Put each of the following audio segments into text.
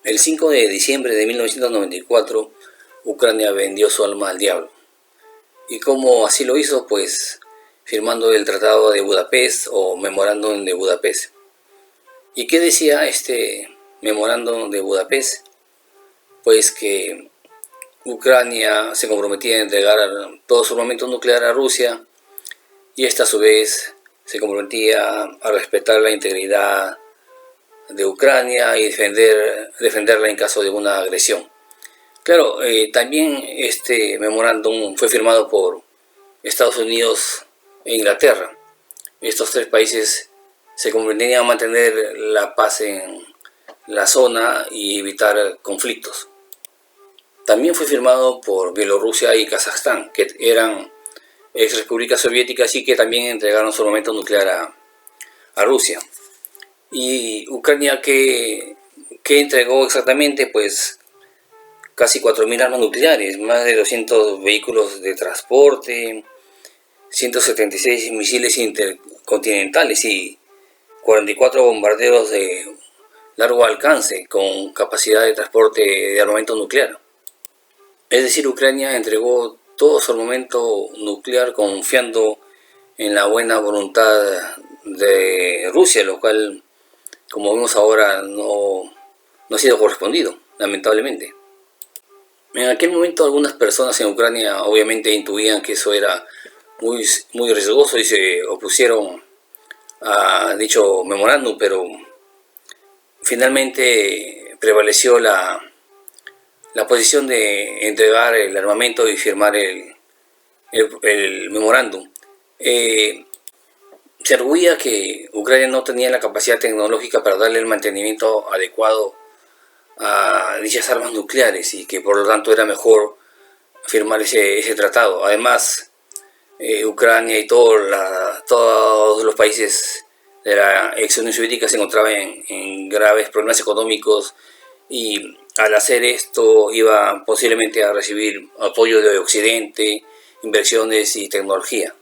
El 5 de diciembre de 1994, Ucrania vendió su alma al diablo. ¿Y cómo así lo hizo? Pues firmando el Tratado de Budapest o Memorándum de Budapest. ¿Y qué decía este Memorándum de Budapest? Pues que Ucrania se comprometía a entregar todo su armamento nuclear a Rusia y esta a su vez se comprometía a respetar la integridad de Ucrania y defenderla en caso de una agresión. Claro, también este memorándum fue firmado por Estados Unidos e Inglaterra. Estos tres países se comprometían a mantener la paz en la zona y evitar conflictos. También fue firmado por Bielorrusia y Kazajstán, que eran ex repúblicas soviéticas y que también entregaron su armamento nuclear a Rusia. Y Ucrania, ¿qué entregó exactamente? Pues casi 4.000 armas nucleares, más de 200 vehículos de transporte, 176 misiles intercontinentales y 44 bombarderos de largo alcance con capacidad de transporte de armamento nuclear. Es decir, Ucrania entregó todo su armamento nuclear confiando en la buena voluntad de Rusia, lo cual, como vemos ahora, no ha sido correspondido, lamentablemente. En aquel momento algunas personas en Ucrania obviamente intuían que eso era muy riesgoso y se opusieron a dicho memorándum, pero finalmente prevaleció la posición de entregar el armamento y firmar el memorándum. Se arguía que Ucrania no tenía la capacidad tecnológica para darle el mantenimiento adecuado a dichas armas nucleares y que por lo tanto era mejor firmar ese tratado. Además, Ucrania y todos los países de la ex Unión Soviética se encontraban en graves problemas económicos y al hacer esto iba posiblemente a recibir apoyo de Occidente, inversiones y tecnología.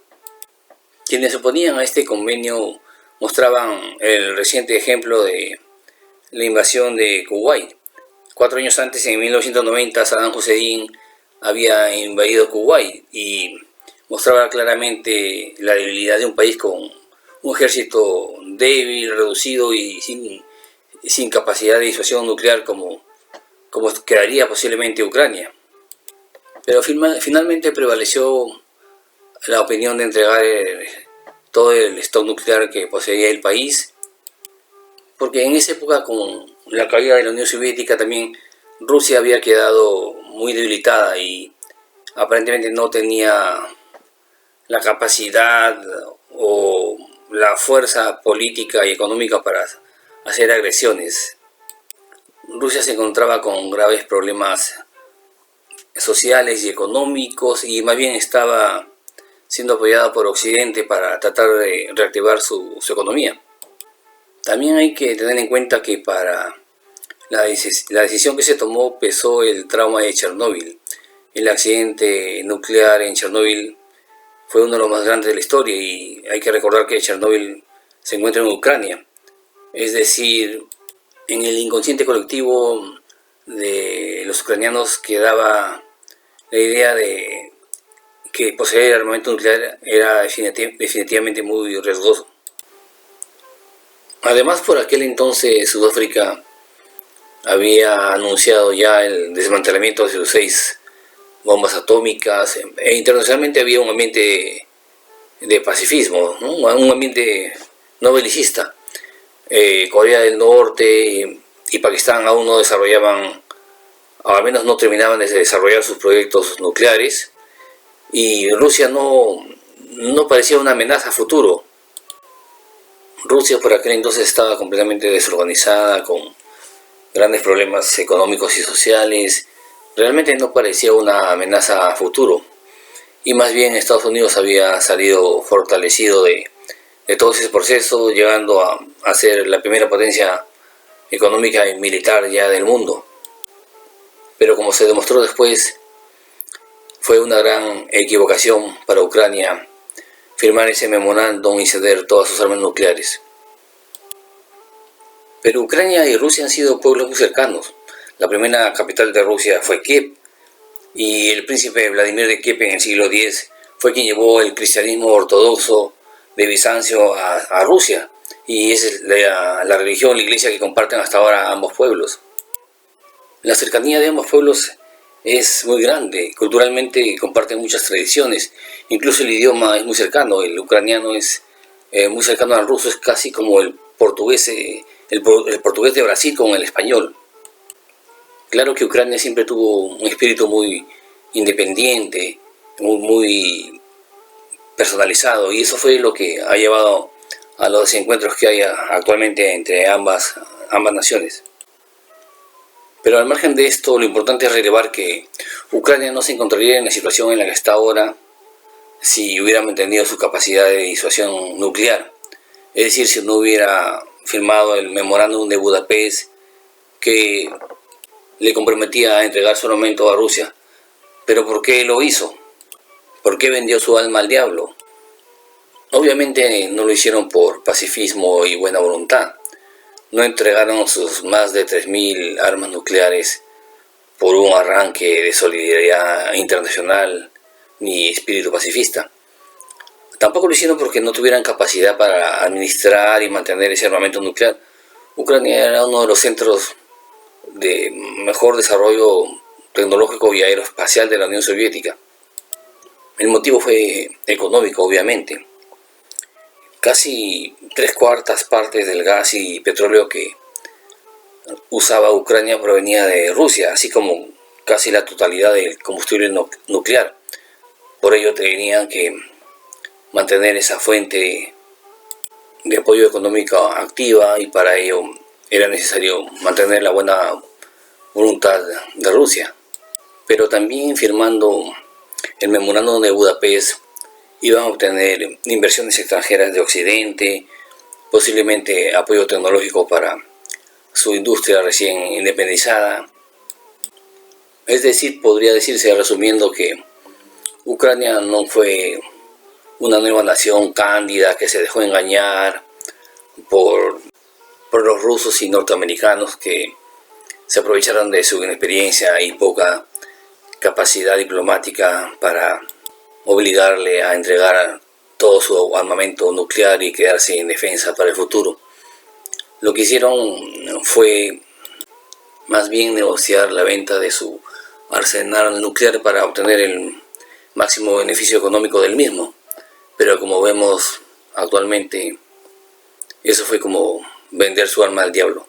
Quienes se oponían a este convenio mostraban el reciente ejemplo de la invasión de Kuwait. 4 años antes, en 1990, Saddam Hussein había invadido Kuwait y mostraba claramente la debilidad de un país con un ejército débil, reducido y sin capacidad de disuasión nuclear como quedaría posiblemente Ucrania. Pero finalmente prevaleció la opinión de entregar todo el stock nuclear que poseía el país, porque en esa época, con la caída de la Unión Soviética, también Rusia había quedado muy debilitada y aparentemente no tenía la capacidad o la fuerza política y económica para hacer agresiones. Rusia se encontraba con graves problemas sociales y económicos y más bien estaba siendo apoyada por Occidente para tratar de reactivar su economía. También hay que tener en cuenta que para la decisión que se tomó pesó el trauma de Chernóbil. El accidente nuclear en Chernóbil fue uno de los más grandes de la historia y hay que recordar que Chernóbil se encuentra en Ucrania. Es decir, en el inconsciente colectivo de los ucranianos quedaba la idea de que poseer armamento nuclear era definitivamente muy riesgoso. Además, por aquel entonces Sudáfrica había anunciado ya el desmantelamiento de sus 6 bombas atómicas e internacionalmente había un ambiente de pacifismo, ¿no? Un ambiente no belicista. Corea del Norte y Pakistán aún no desarrollaban, o al menos no terminaban de desarrollar sus proyectos nucleares, y Rusia no parecía una amenaza a futuro. Rusia por aquel entonces estaba completamente desorganizada, con grandes problemas económicos y sociales. Realmente no parecía una amenaza a futuro. Y más bien Estados Unidos había salido fortalecido de todo ese proceso, llegando a ser la primera potencia económica y militar ya del mundo. Pero como se demostró después, fue una gran equivocación para Ucrania firmar ese memorándum y ceder todas sus armas nucleares. Pero Ucrania y Rusia han sido pueblos muy cercanos. La primera capital de Rusia fue Kiev, y el príncipe Vladimir de Kiev en el siglo X fue quien llevó el cristianismo ortodoxo de Bizancio a Rusia, y es la religión, la iglesia que comparten hasta ahora ambos pueblos. La cercanía de ambos pueblos es muy grande, culturalmente comparten muchas tradiciones, incluso el idioma es muy cercano, el ucraniano es muy cercano al ruso, es casi como el portugués de Brasil con el español. Claro que Ucrania siempre tuvo un espíritu muy independiente, muy personalizado, y eso fue lo que ha llevado a los encuentros que hay actualmente entre ambas naciones. Pero al margen de esto, lo importante es relevar que Ucrania no se encontraría en la situación en la que está ahora si hubiera mantenido su capacidad de disuasión nuclear. Es decir, si no hubiera firmado el memorándum de Budapest que le comprometía a entregar su armamento a Rusia. ¿Pero por qué lo hizo? ¿Por qué vendió su alma al diablo? Obviamente no lo hicieron por pacifismo y buena voluntad. No entregaron sus más de 3.000 armas nucleares por un arranque de solidaridad internacional ni espíritu pacifista. Tampoco lo hicieron porque no tuvieran capacidad para administrar y mantener ese armamento nuclear. Ucrania era uno de los centros de mejor desarrollo tecnológico y aeroespacial de la Unión Soviética. El motivo fue económico, obviamente. Casi 3/4 partes del gas y petróleo que usaba Ucrania provenía de Rusia, así como casi la totalidad del combustible nuclear. Por ello tenían que mantener esa fuente de apoyo económico activa, y para ello era necesario mantener la buena voluntad de Rusia. Pero también firmando el memorándum de Budapest iban a obtener inversiones extranjeras de Occidente, posiblemente apoyo tecnológico para su industria recién independizada. Es decir, podría decirse, resumiendo, que Ucrania no fue una nueva nación cándida que se dejó engañar por los rusos y norteamericanos que se aprovecharon de su inexperiencia y poca capacidad diplomática para obligarle a entregar todo su armamento nuclear y quedarse indefensa para el futuro. Lo que hicieron fue más bien negociar la venta de su arsenal nuclear para obtener el máximo beneficio económico del mismo. Pero como vemos actualmente, eso fue como vender su alma al diablo.